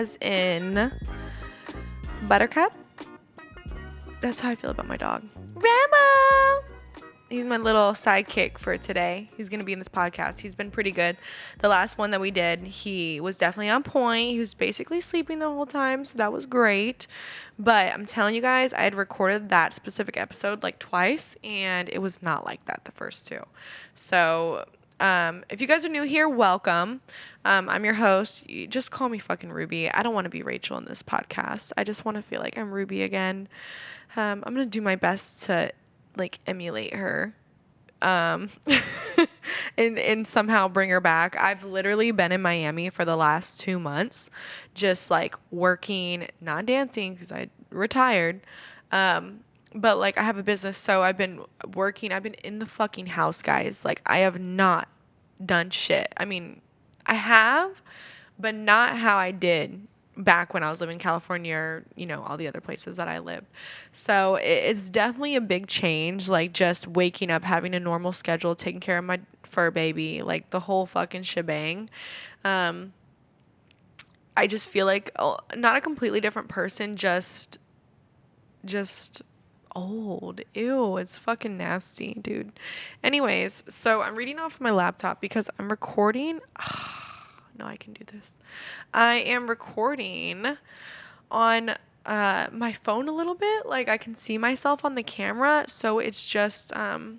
as in Buttercup. That's how I feel about my dog. Rambo! He's my little sidekick for today. He's going to be in this podcast. He's been pretty good. The last one that we did, he was definitely on point. He was basically sleeping the whole time, so that was great. But I'm telling you guys, I had recorded that specific episode like twice, and it was not like that the first two. So if you guys are new here, welcome. I'm your host. You just call me fucking Ruby. I don't want to be Rachel in this podcast. I just want to feel like I'm Ruby again. I'm going to do my best to like emulate her and somehow bring her back. I've literally been in Miami for the last 2 months, just like working, not dancing because I retired. But like I have a business, so I've been working. I've been in the fucking house, guys. Like I have not done shit. I mean, I have, but not how I did back when I was living in California or, you know, all the other places that I lived. So it's definitely a big change, like just waking up, having a normal schedule, taking care of my fur baby, like the whole fucking shebang. I just feel like not a completely different person, just old. Ew, it's fucking nasty, dude. Anyways, so I'm reading off my laptop because I'm recording. No, I can do this. I am recording on my phone a little bit. Like I can see myself on the camera, so it's just let's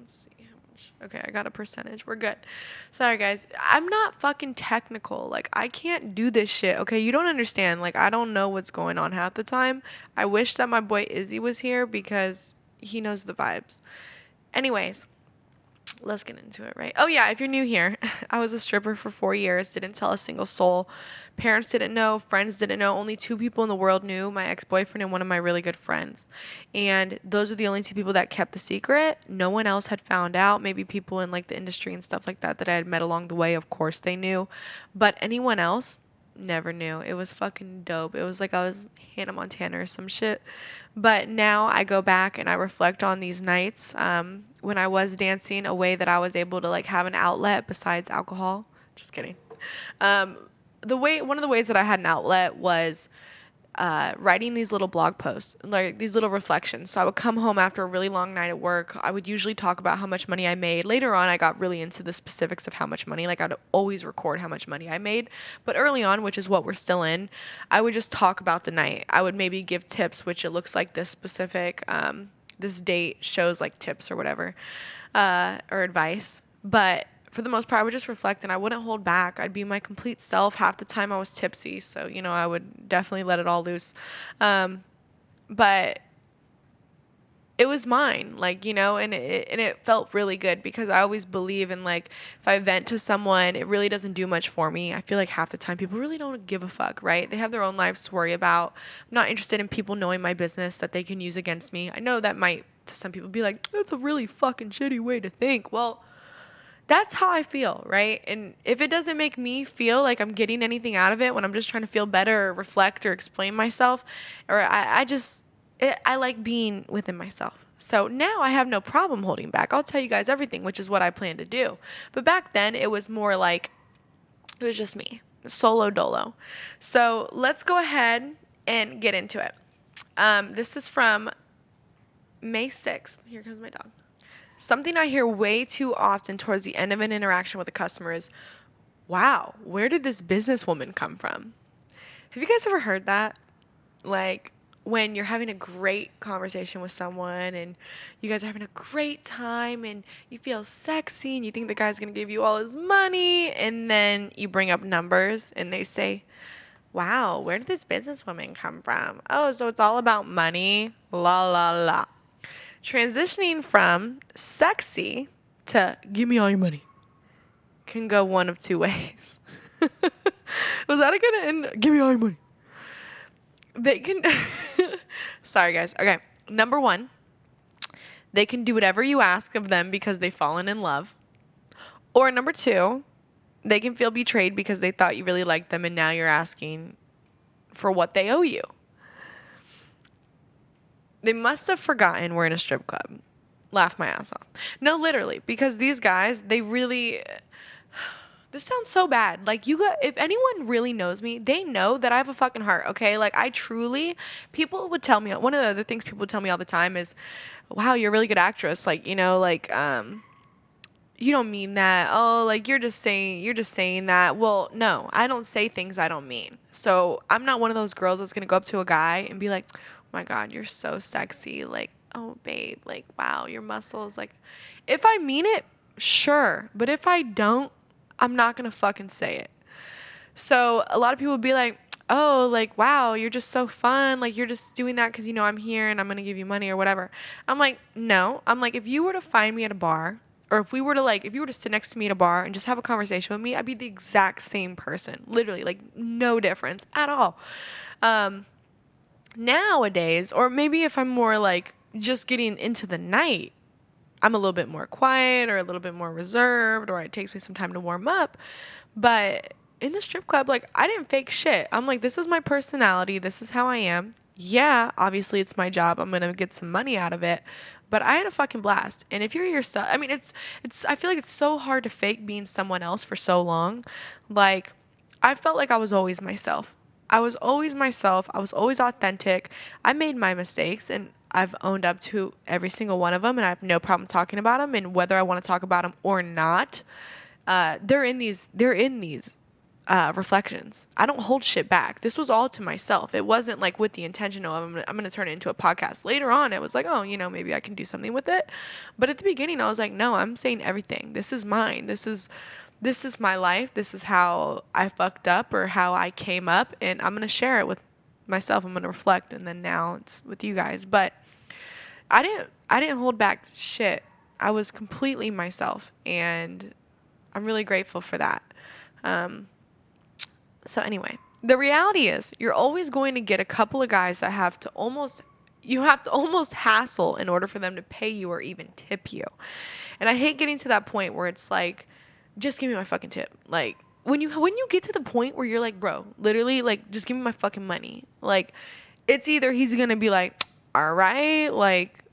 see how much. Okay, I got a percentage. We're good. Sorry guys. I'm not fucking technical. Like I can't do this shit. Okay, you don't understand. Like I don't know what's going on half the time. I wish that my boy Izzy was here because he knows the vibes. Anyways, let's get into it, right? Oh yeah, if you're new here, I was a stripper for 4 years, didn't tell a single soul. Parents didn't know, friends didn't know. Only 2 people in the world knew, my ex-boyfriend and one of my really good friends. And those are the only 2 people that kept the secret. No one else had found out. Maybe people in like the industry and stuff like that I had met along the way, of course they knew. But anyone else never knew. It was fucking dope. It was like I was Hannah Montana or some shit. But now I go back and I reflect on these nights when I was dancing, a way that I was able to like have an outlet besides alcohol. Just kidding. One of the ways that I had an outlet was writing these little blog posts, like these little reflections. So I would come home after a really long night at work. I would usually talk about how much money I made. Later on, I got really into the specifics of how much money. Like I'd always record how much money I made. But early on, which is what we're still in, I would just talk about the night. I would maybe give tips, which it looks like this specific, this date shows like tips or whatever, or advice. But for the most part, I would just reflect and I wouldn't hold back. I'd be my complete self. Half the time I was tipsy. So, you know, I would definitely let it all loose. But it was mine, like, you know, and it felt really good because I always believe in like, if I vent to someone, it really doesn't do much for me. I feel like half the time people really don't give a fuck, right? They have their own lives to worry about. I'm not interested in people knowing my business that they can use against me. I know that might to some people be like, that's a really fucking shitty way to think. Well, that's how I feel, right? And if it doesn't make me feel like I'm getting anything out of it when I'm just trying to feel better or reflect or explain myself, or I like being within myself. So now I have no problem holding back. I'll tell you guys everything, which is what I plan to do. But back then it was more like, it was just me, solo dolo. So let's go ahead and get into it. This is from May 6th. Here comes my dog. Something I hear way too often towards the end of an interaction with a customer is, wow, where did this businesswoman come from? Have you guys ever heard that? Like when you're having a great conversation with someone and you guys are having a great time and you feel sexy and you think the guy's going to give you all his money, and then you bring up numbers and they say, wow, where did this businesswoman come from? Oh, so it's all about money. La, la, la. Transitioning from sexy to give me all your money can go one of 2 ways. Was that a good end? Give me all your money. They can... Sorry, guys. Okay. Number 1, they can do whatever you ask of them because they've fallen in love. Or number 2, they can feel betrayed because they thought you really liked them and now you're asking for what they owe you. They must have forgotten we're in a strip club. Laugh my ass off. No, literally, because these guys, they really, This sounds so bad. Like, if anyone really knows me, they know that I have a fucking heart, okay? Like, people would tell me, one of the other things people would tell me all the time is, wow, you're a really good actress. Like, you know, like, you don't mean that. Oh, like, you're just saying that. Well, no, I don't say things I don't mean. So I'm not one of those girls that's going to go up to a guy and be like, oh my God, you're so sexy. Like, oh, babe, like, wow, your muscles. Like, if I mean it, sure. But if I don't, I'm not going to fucking say it. So a lot of people would be like, oh, like, wow, you're just so fun. Like, you're just doing that because, you know, I'm here and I'm going to give you money or whatever. I'm like, no. I'm like, if you were to find me at a bar, or if you were to sit next to me at a bar and just have a conversation with me, I'd be the exact same person. Literally, like, no difference at all. Nowadays, or maybe if I'm more like just getting into the night, I'm a little bit more quiet or a little bit more reserved, or it takes me some time to warm up. But in the strip club, like, I didn't fake shit. I'm like, this is my personality. This is how I am. Yeah, obviously it's my job. I'm going to get some money out of it. But I had a fucking blast. And if you're yourself, I mean, I feel like it's so hard to fake being someone else for so long. Like, I felt like I was always myself. I was always myself. I was always authentic. I made my mistakes and I've owned up to every single one of them, and I have no problem talking about them. And whether I want to talk about them or not, they're in these reflections. I don't hold shit back. This was all to myself. It wasn't like with the intention of I'm going to turn it into a podcast. Later on, it was like, oh, you know, maybe I can do something with it. But at the beginning, I was like, no, I'm saying everything. This is mine. This is my life. This is how I fucked up or how I came up, and I'm going to share it with myself. I'm going to reflect, and then now it's with you guys. But I didn't hold back shit. I was completely myself, and I'm really grateful for that. So anyway, the reality is you're always going to get a couple of guys that you have to almost hassle in order for them to pay you or even tip you. And I hate getting to that point where it's like, just give me my fucking tip. Like, when you get to the point where you're like, bro, literally, like, just give me my fucking money. Like, it's either he's going to be like, all right, like,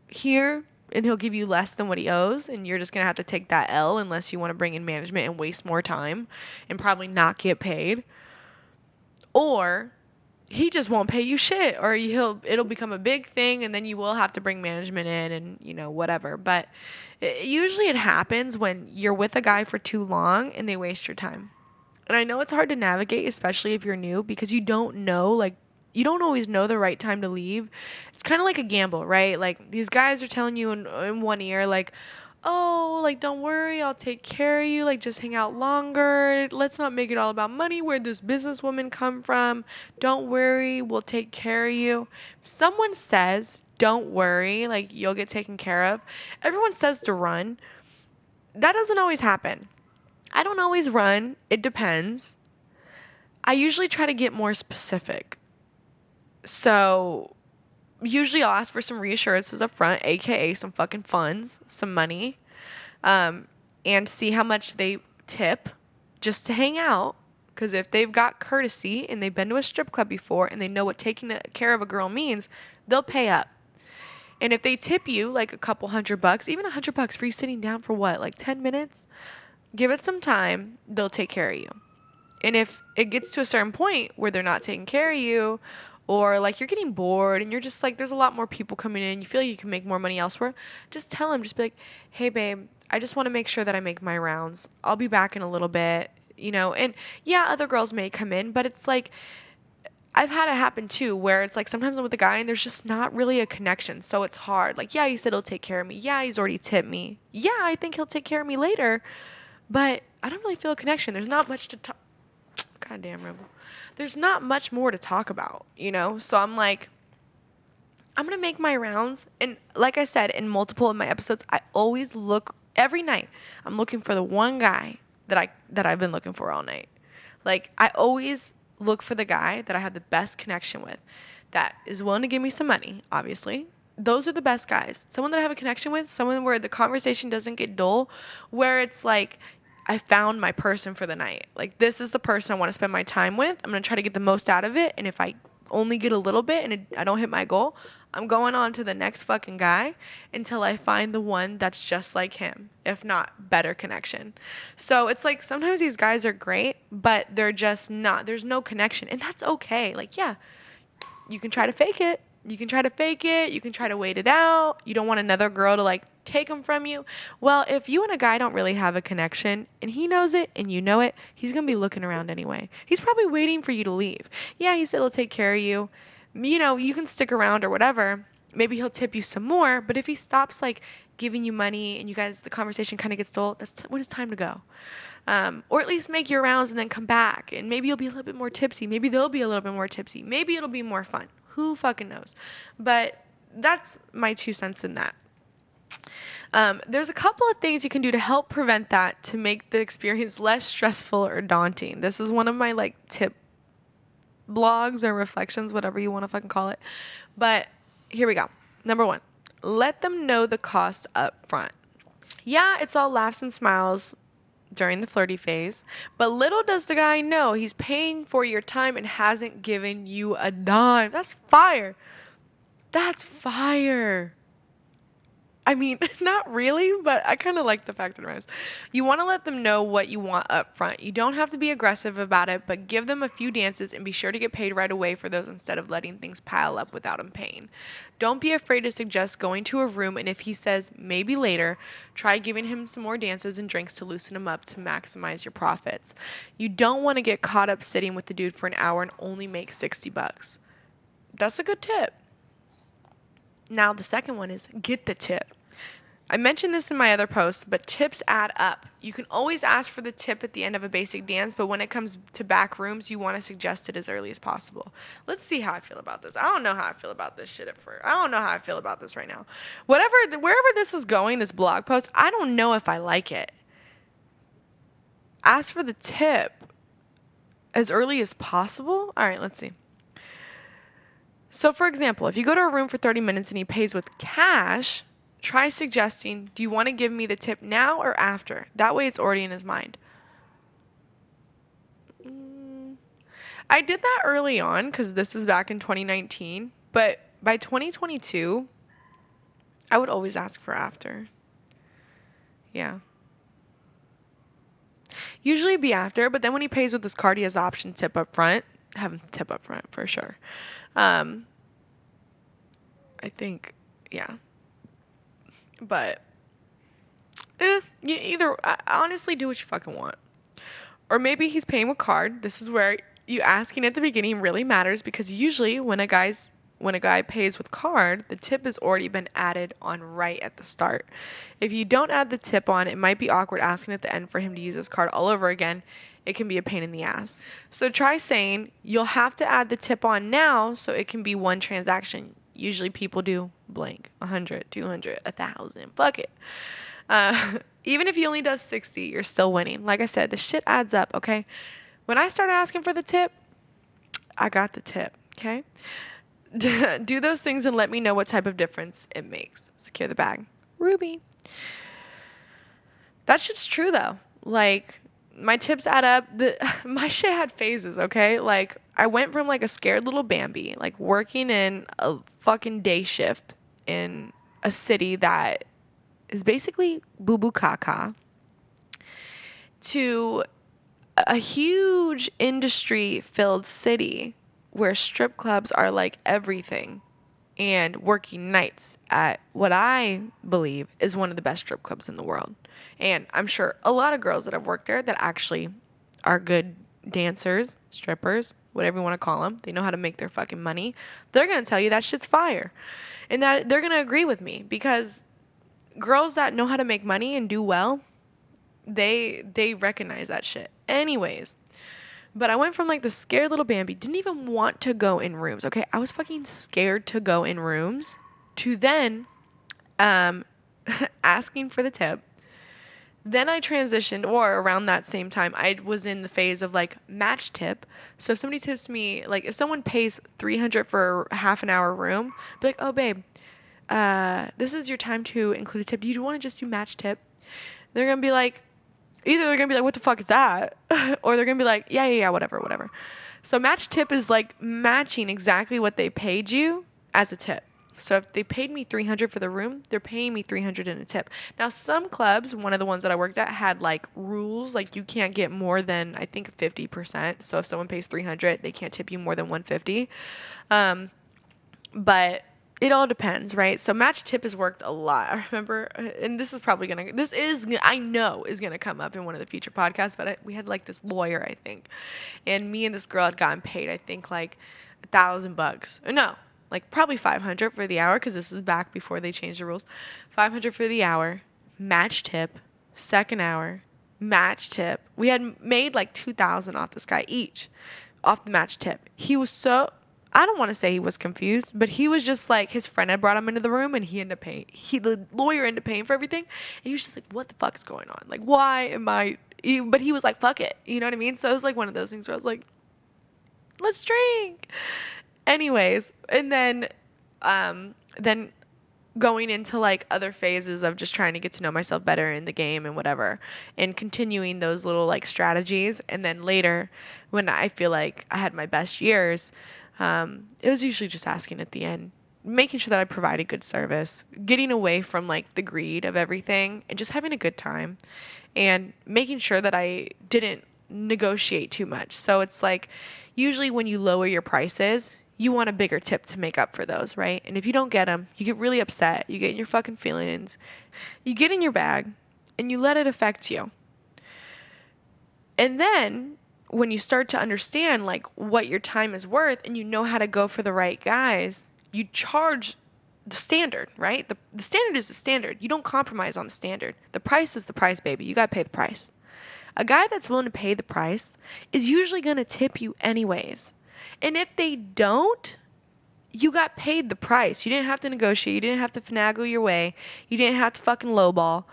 here, and he'll give you less than what he owes, and you're just going to have to take that L unless you want to bring in management and waste more time and probably not get paid. Or he just won't pay you shit, or it'll become a big thing, and then you will have to bring management in and, you know, whatever. But usually it happens when you're with a guy for too long and they waste your time. And I know it's hard to navigate, especially if you're new, because you don't know, like, you don't always know the right time to leave. It's kind of like a gamble, right? Like, these guys are telling you in one ear, like, oh, like, don't worry, I'll take care of you. Like, just hang out longer. Let's not make it all about money. Where'd this businesswoman come from? Don't worry, we'll take care of you. If someone says, don't worry, like, you'll get taken care of, everyone says to run. That doesn't always happen. I don't always run. It depends. I usually try to get more specific. So usually I'll ask for some reassurances up front, aka some fucking funds, some money, and see how much they tip just to hang out. Because if they've got courtesy and they've been to a strip club before and they know what taking care of a girl means, they'll pay up. And if they tip you like a couple $100, even $100 for you sitting down for what, like 10 minutes, give it some time, they'll take care of you. And if it gets to a certain point where they're not taking care of you, or like you're getting bored and you're just like, there's a lot more people coming in, you feel like you can make more money elsewhere, just tell them, just be like, hey babe, I just want to make sure that I make my rounds. I'll be back in a little bit, you know. And yeah, other girls may come in, but it's like, I've had it happen too, where it's like sometimes I'm with a guy and there's just not really a connection. So it's hard. Like, yeah, he said he'll take care of me. Yeah, he's already tipped me. Yeah, I think he'll take care of me later, but I don't really feel a connection. There's not much to talk. Goddamn Rebel. There's not much more to talk about, you know? So I'm like, I'm going to make my rounds. And like I said, in multiple of my episodes, I always look, every night, I'm looking for the one guy that I've been looking for all night. Like, I always look for the guy that I have the best connection with, that is willing to give me some money, obviously. Those are the best guys. Someone that I have a connection with, someone where the conversation doesn't get dull, where it's like, I found my person for the night. Like, this is the person I want to spend my time with. I'm going to try to get the most out of it. And if I only get a little bit and I don't hit my goal, I'm going on to the next fucking guy until I find the one that's just like him, if not better connection. So it's like sometimes these guys are great, but they're just not. There's no connection, and that's okay. Like, yeah, you can try to fake it. You can try to fake it. You can try to wait it out. You don't want another girl to like take him from you. Well, if you and a guy don't really have a connection and he knows it and you know it, he's going to be looking around anyway. He's probably waiting for you to leave. Yeah, he said he'll take care of you. You know, you can stick around or whatever. Maybe he'll tip you some more. But if he stops like giving you money and you guys, the conversation kind of gets dull, that's when it's time to go. Or at least make your rounds and then come back. And maybe you'll be a little bit more tipsy. Maybe they'll be a little bit more tipsy. Maybe it'll be more fun. Who fucking knows? But that's my 2 cents in that. There's a couple of things you can do to help prevent that, to make the experience less stressful or daunting. This is one of my like tip blogs or reflections, whatever you want to fucking call it. But here we go. Number 1, let them know the cost up front. Yeah, it's all laughs and smiles during the flirty phase, but little does the guy know he's paying for your time and hasn't given you a dime. That's fire. That's fire. I mean, not really, but I kind of like the fact that it rhymes. You want to let them know what you want up front. You don't have to be aggressive about it, but give them a few dances and be sure to get paid right away for those instead of letting things pile up without him paying. Don't be afraid to suggest going to a room, and if he says maybe later, try giving him some more dances and drinks to loosen him up to maximize your profits. You don't want to get caught up sitting with the dude for an hour and only make $60. That's a good tip. Now, the second one is get the tip. I mentioned this in my other posts, but tips add up. You can always ask for the tip at the end of a basic dance, but when it comes to back rooms, you want to suggest it as early as possible. Let's see how I feel about this. I don't know how I feel about this shit at first. I don't know how I feel about this right now. Wherever this is going, this blog post, I don't know if I like it. Ask for the tip as early as possible? All right, let's see. So, for example, if you go to a room for 30 minutes and he pays with cash, try suggesting, do you want to give me the tip now or after? That way it's already in his mind. I did that early on because this is back in 2019. But by 2022, I would always ask for after. Yeah. Usually be after, but then when he pays with his card, he has the option tip up front. Have him tip up front for sure. I think, yeah. But, you honestly do what you fucking want. Or maybe he's paying with card. This is where you asking at the beginning really matters, because usually when a guy pays with card, the tip has already been added on right at the start. If you don't add the tip on, it might be awkward asking at the end for him to use his card all over again. It can be a pain in the ass. So try saying, you'll have to add the tip on now so it can be one transaction. Usually people do blank, 100, 200, 1,000, fuck it. Even if he only does 60, you're still winning. Like I said, the shit adds up, okay? When I started asking for the tip, I got the tip, okay? Do those things and let me know what type of difference it makes. Secure the bag. Ruby. That shit's true, though. Like, my tips add up. My shit had phases, okay? Like, I went from, like, a scared little Bambi, like, working in a fucking day shift in a city that is basically boo-boo caca, to a huge industry-filled city where strip clubs are, like, everything, and working nights at what I believe is one of the best strip clubs in the world. And I'm sure a lot of girls that have worked there that actually are good dancers, strippers, whatever you want to call them, they know how to make their fucking money. They're going to tell you that shit's fire. And that they're going to agree with me, because girls that know how to make money and do well, they recognize that shit. Anyways, but I went from like the scared little Bambi, didn't even want to go in rooms, okay? I was fucking scared to go in rooms, to then asking for the tip. Then I transitioned, or around that same time, I was in the phase of like match tip. So if somebody tips me, like if someone pays $300 for a half an hour room, be like, oh babe, this is your time to include a tip. Do you want to just do match tip? They're going to be like, either they're going to be like, what the fuck is that? Or they're going to be like, yeah, whatever. So match tip is like matching exactly what they paid you as a tip. So if they paid me $300 for the room, they're paying me $300 in a tip. Now, some clubs, one of the ones that I worked at, had like rules, like you can't get more than, I think, 50%. So if someone pays $300, they can't tip you more than $150. But it all depends, right? So match tip has worked a lot. I remember, and I know is gonna come up in one of the future podcasts, but we had like this lawyer, I think, and me and this girl had gotten paid, I think like $1,000. No, like probably $500 for the hour, because this is back before they changed the rules. $500 for the hour, match tip, second hour, match tip. We had made like $2,000 off this guy each, off the match tip. He was so, I don't want to say he was confused, but he was just like, his friend had brought him into the room and he ended up paying, the lawyer ended up paying for everything. And he was just like, what the fuck is going on? Like, why am I, but he was like, fuck it. You know what I mean? So it was like one of those things where I was like, let's drink. Anyways. And then going into like other phases of just trying to get to know myself better in the game and whatever, and continuing those little like strategies. And then later when I feel like I had my best years, it was usually just asking at the end, making sure that I provided good service, getting away from like the greed of everything and just having a good time, and making sure that I didn't negotiate too much. So it's like, usually when you lower your prices, you want a bigger tip to make up for those, right? And if you don't get them, you get really upset. You get in your fucking feelings. You get in your bag and you let it affect you. And then when you start to understand like what your time is worth and you know how to go for the right guys, you charge the standard, right? The standard is the standard. You don't compromise on the standard. The price is the price, baby. You got to pay the price. A guy that's willing to pay the price is usually going to tip you anyways. And if they don't, you got paid the price. You didn't have to negotiate. You didn't have to finagle your way. You didn't have to fucking lowball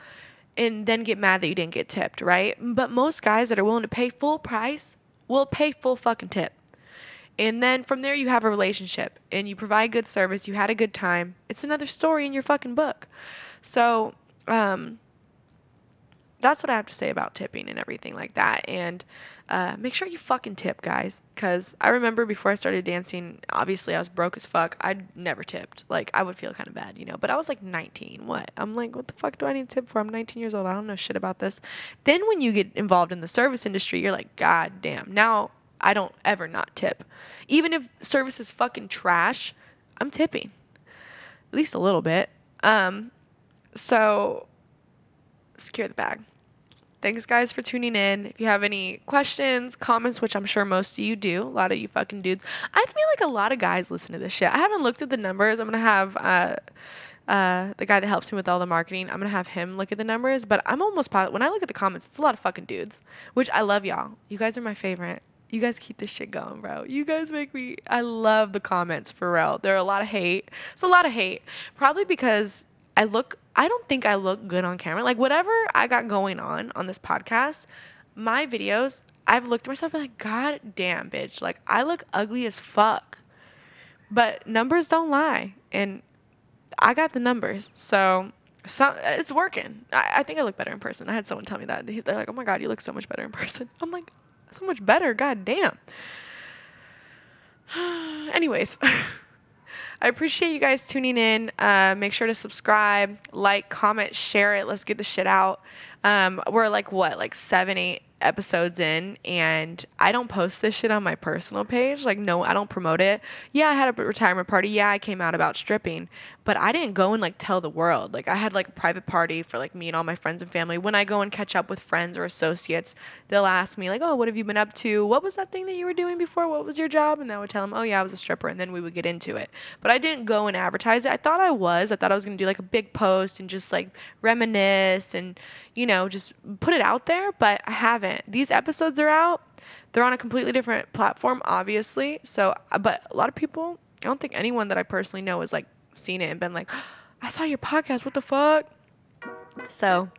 and then get mad that you didn't get tipped, right? But most guys that are willing to pay full price will pay full fucking tip. And then from there you have a relationship and you provide good service. You had a good time. It's another story in your fucking book. So, that's what I have to say about tipping and everything like that. And make sure you fucking tip, guys. Because I remember before I started dancing, obviously I was broke as fuck. I never tipped. Like, I would feel kind of bad, you know. But I was like 19. What? I'm like, what the fuck do I need to tip for? I'm 19 years old. I don't know shit about this. Then when you get involved in the service industry, you're like, God damn. Now I don't ever not tip. Even if service is fucking trash, I'm tipping. At least a little bit. So secure the bag. Thanks, guys, for tuning in. If you have any questions, comments, which I'm sure most of you do, a lot of you fucking dudes. I feel like a lot of guys listen to this shit. I haven't looked at the numbers. I'm going to have the guy that helps me with all the marketing, I'm going to have him look at the numbers. But I'm almost positive. When I look at the comments, it's a lot of fucking dudes, which I love y'all. You guys are my favorite. You guys keep this shit going, bro. You guys make me, I love the comments, for real. There are a lot of hate. It's a lot of hate. Probably because I don't think I look good on camera. Like, whatever I got going on this podcast, my videos, I've looked at myself and like, God damn, bitch. Like, I look ugly as fuck. But numbers don't lie. And I got the numbers. So it's working. I think I look better in person. I had someone tell me that. They're like, oh my God, you look so much better in person. I'm like, so much better. God damn. Anyways. I appreciate you guys tuning in. Make sure to subscribe, like, comment, share it. Let's get the shit out. We're like 7, 8 episodes in, and I don't post this shit on my personal page. Like, no, I don't promote it. Yeah, I had a retirement party. Yeah, I came out about stripping, but I didn't go and like tell the world. Like, I had like a private party for like me and all my friends and family. When I go and catch up with friends or associates, they'll ask me like, oh, what have you been up to? What was that thing that you were doing before? What was your job? And I would tell them, oh yeah, I was a stripper. And then we would get into it. But I didn't go and advertise it. I thought I was going to do like a big post and just like reminisce and, you know, just put it out there, but I haven't. These episodes are out. They're on a completely different platform, obviously. So, but a lot of people, I don't think anyone that I personally know has like seen it and been like, oh, I saw your podcast. What the fuck? So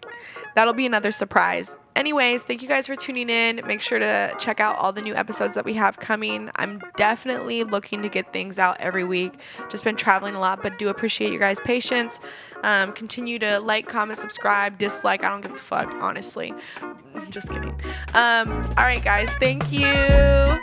that'll be another surprise. Anyways, thank you guys for tuning in. Make sure to check out all the new episodes that we have coming. I'm definitely looking to get things out every week. Just been traveling a lot, but do appreciate your guys' patience. Continue to like, comment, subscribe, dislike. I don't give a fuck, honestly. Just kidding. All right, guys. Thank you.